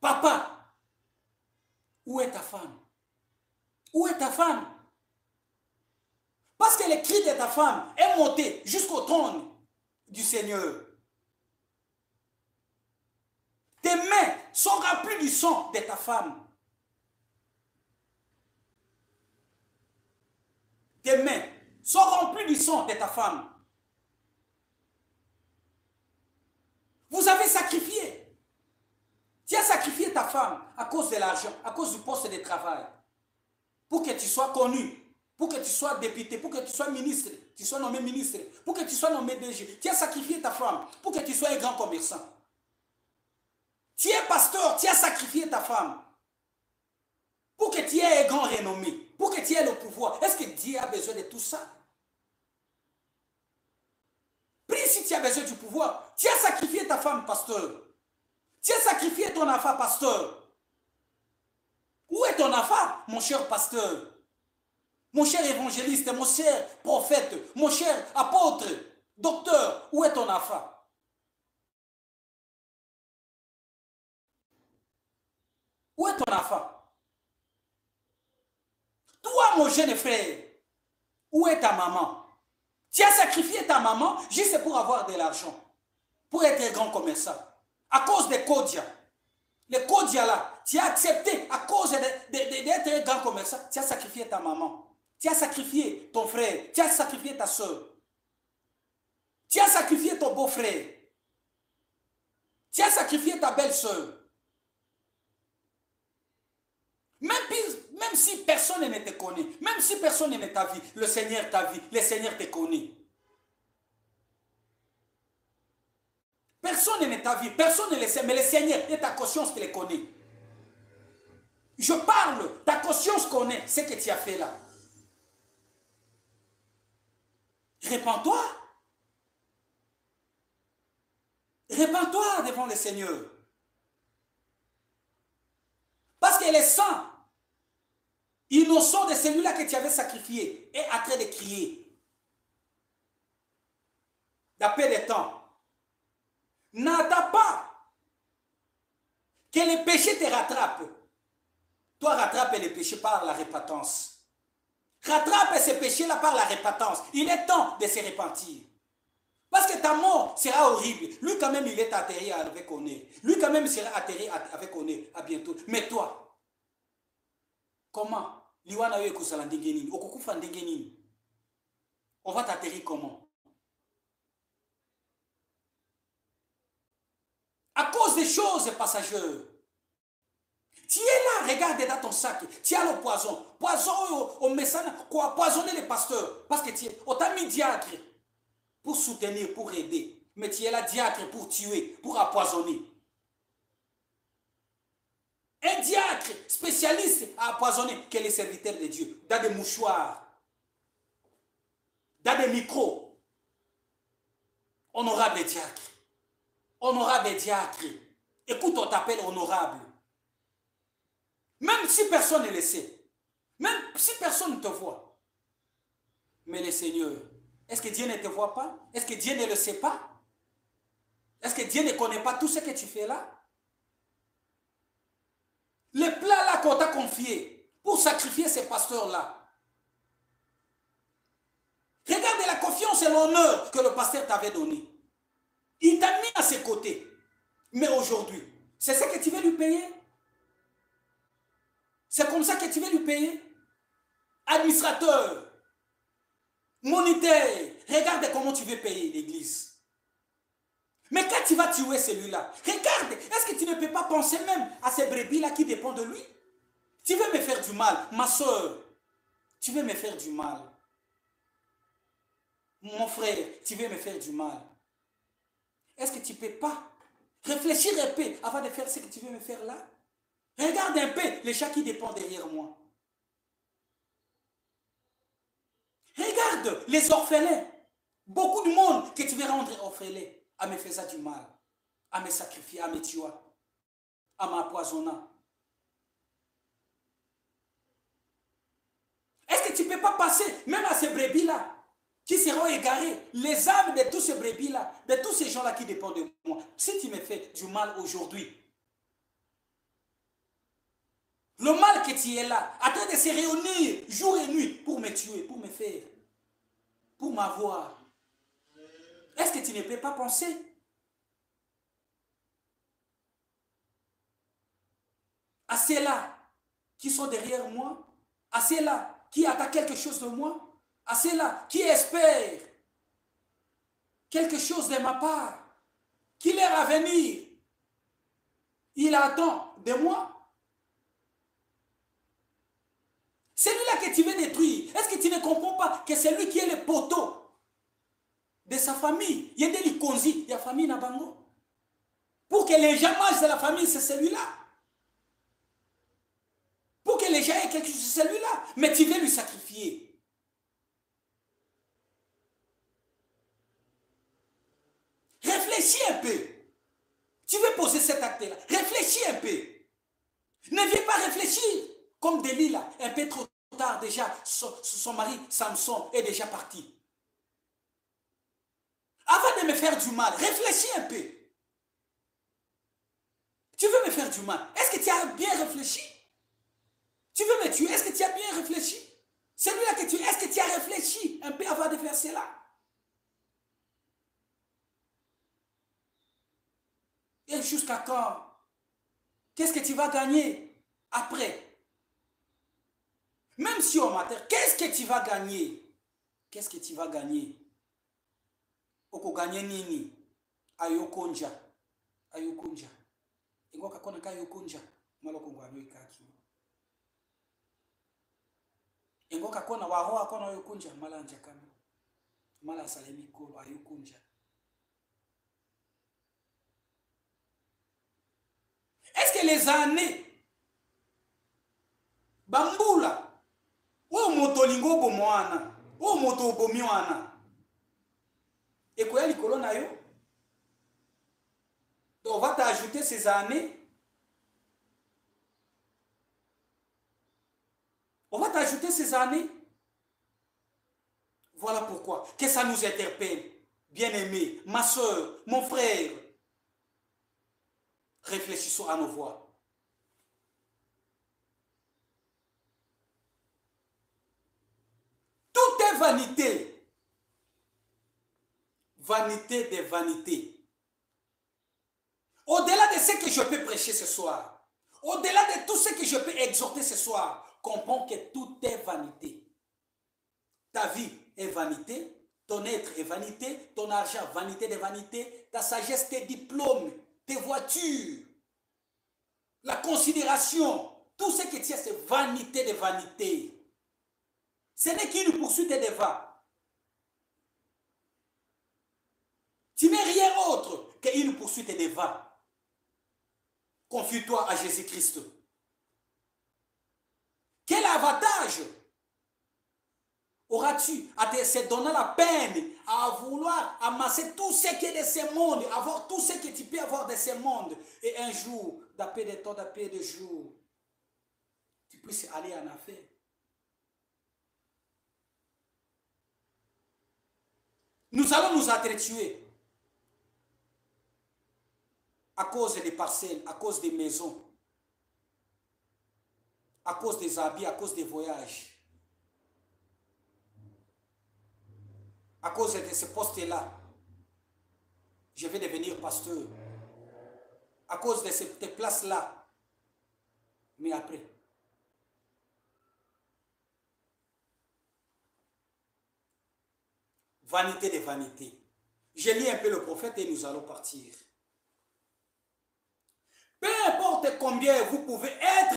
Papa, où est ta femme? Où est ta femme? Parce que le cri de ta femme est monté jusqu'au trône du Seigneur. Tes mains sont remplies du sang de ta femme. Tes mains sont remplies du sang de ta femme. Vous avez sacrifié. Tu as sacrifié ta femme à cause de l'argent, à cause du poste de travail. Pour que tu sois connu, pour que tu sois député, pour que tu sois ministre, tu sois nommé ministre, pour que tu sois nommé DG. Tu as sacrifié ta femme pour que tu sois un grand commerçant. Tu es pasteur, tu as sacrifié ta femme pour que tu aies un grand renommé, pour que tu aies le pouvoir. Est-ce que Dieu a besoin de tout ça? Prie si tu as besoin du pouvoir. Tu as sacrifié ta femme, pasteur. Tu as sacrifié ton enfant, pasteur. Où est ton enfant, mon cher pasteur? Mon cher évangéliste, mon cher prophète, mon cher apôtre, docteur, où est ton enfant? Où est ton enfant? Toi, mon jeune frère, où est ta maman? Tu as sacrifié ta maman juste pour avoir de l'argent, pour être un grand commerçant. À cause des Kodia. Les Kodia là, tu as accepté à cause d'être un grand commerçant. Tu as sacrifié ta maman. Tu as sacrifié ton frère. Tu as sacrifié ta soeur. Tu as sacrifié ton beau-frère. Tu as sacrifié ta belle-soeur. Même si personne ne te connaît, même si personne ne t'a vu, le Seigneur t'a vu, le Seigneur te connaît. Personne ne t'a vu, personne ne le sait, mais le Seigneur et ta conscience te les connaît. Je parle, ta conscience connaît ce que tu as fait là. Répands-toi. Répands-toi devant le Seigneur. Parce que le sang innocent de celui-là que tu avais sacrifié est en train de crier. D'après le temps. N'attends pas que le péché te rattrape. Toi, rattrape le péché par la repentance. Rattrape ce péché-là par la repentance. Il est temps de se repentir. Parce que ta mort sera horrible. Lui, quand même, il est atterri avec honneur. Lui, quand même, il sera atterri avec honneur. À bientôt. Mais toi, comment? On va t'atterrir comment? À cause des choses passagères. Tu es là, regarde dans ton sac. Tu as le poison. Poison au message, quoi? Poisonner les pasteurs. Parce que tu es, on t'a mis diacre pour soutenir, pour aider. Mais tu es là, diacre, pour tuer, pour empoisonner. Un diacre spécialiste à empoisonner que les serviteurs de Dieu. Dans des mouchoirs. Dans des micros. Honorable diacre. Honorable diacre. Écoute, on t'appelle honorable. Même si personne ne le sait. Même si personne ne te voit. Mais le Seigneur, est-ce que Dieu ne te voit pas? Est-ce que Dieu ne le sait pas? Est-ce que Dieu ne connaît pas tout ce que tu fais là? Le plat là qu'on t'a confié pour sacrifier ces pasteurs-là. Regarde la confiance et l'honneur que le pasteur t'avait donné. Il t'a mis à ses côtés. Mais aujourd'hui, c'est ce que tu veux lui payer? C'est comme ça que tu veux lui payer? Administrateur, moniteur, regarde comment tu veux payer l'église. Mais quand tu vas tuer celui-là, regarde, est-ce que tu ne peux pas penser même à ces brebis-là qui dépendent de lui? Tu veux me faire du mal, ma soeur, tu veux me faire du mal. Mon frère, tu veux me faire du mal. Est-ce que tu ne peux pas réfléchir un peu avant de faire ce que tu veux me faire là? Regarde un peu les chats qui dépendent derrière moi. Regarde les orphelins. Beaucoup de monde que tu veux rendre orphelin à me faire du mal, à me sacrifier, à me tuer, à m'empoisonner. Est-ce que tu ne peux pas passer même à ces brebis-là qui seront égarés, les âmes de tous ces brebis-là, de tous ces gens-là qui dépendent de moi? Si tu me fais du mal aujourd'hui, Le mal que tu es là, en train de se réunir jour et nuit pour me tuer, pour me faire, pour m'avoir. Est-ce que tu ne peux pas penser? À ceux-là qui sont derrière moi, à ceux-là qui attendent quelque chose de moi, à ceux-là qui espèrent quelque chose de ma part, qui leur a venir, il attend de moi. Celui-là que tu veux détruire, est-ce que tu ne comprends pas que c'est lui qui est le poteau de sa famille? Il y a des likonzi, il y a famille Nabango. Pour que les gens mangent de la famille, c'est celui-là. Pour que les gens aient quelque chose, c'est celui-là. Mais tu veux lui sacrifier. Réfléchis un peu. Tu veux poser cet acte-là. Réfléchis un peu. Ne viens pas réfléchir comme Delilah, un peu trop tard déjà, son mari Samson est déjà parti. Avant de me faire du mal, réfléchis un peu. Tu veux me faire du mal, est-ce que tu as bien réfléchi? Tu veux me tuer, est-ce que tu as bien réfléchi? Celui-là que tu es, est-ce que tu as réfléchi un peu avant de faire cela? Et jusqu'à quand? Qu'est-ce que tu vas gagner après? Même si on m'attend, qu'est-ce que tu vas gagner? Qu'est-ce que tu vas gagner? Oko gagner nini? Ayokonja. Ayokonja. Ego kakona ka ayokonja. Maloko ngwano ikaki. Ego kakona waho akona ayokonja malanja kama. Mala salemi kolo ayokonja. Est-ce que les années bambula o moto lingo bomwana o moto bomwana ekoya likolo na yo? Donc on va t'ajouter ces années. On va t'ajouter ces années. Voilà pourquoi que ça nous interpelle. Bien-aimé, ma soeur, mon frère, réfléchissons à nos voix. Tout est vanité. Vanité des vanités. Au-delà de ce que je peux prêcher ce soir, au-delà de tout ce que je peux exhorter ce soir, comprends que tout est vanité. Ta vie est vanité, ton être est vanité, ton argent, vanité de vanité, ta sagesse, tes diplômes, tes voitures, la considération, tout ce que tu as, c'est vanité de vanité. Ce n'est qu'une poursuite de va. Tu n'es rien autre qu'une poursuite de va. Confie-toi à Jésus-Christ. Quel avantage auras-tu à te donner la peine à vouloir amasser tout ce qui est de ce monde, avoir tout ce que tu peux avoir de ce monde, et un jour, d'après des temps, d'après des jours, tu puisses aller en affaire. Nous allons nous entretuer à cause des parcelles, à cause des maisons, à cause des habits, à cause des voyages, à cause de ce poste-là. Je vais devenir pasteur. À cause de cette place-là. Mais après, vanité des vanités. Je lis un peu le prophète et nous allons partir. Peu importe combien vous pouvez être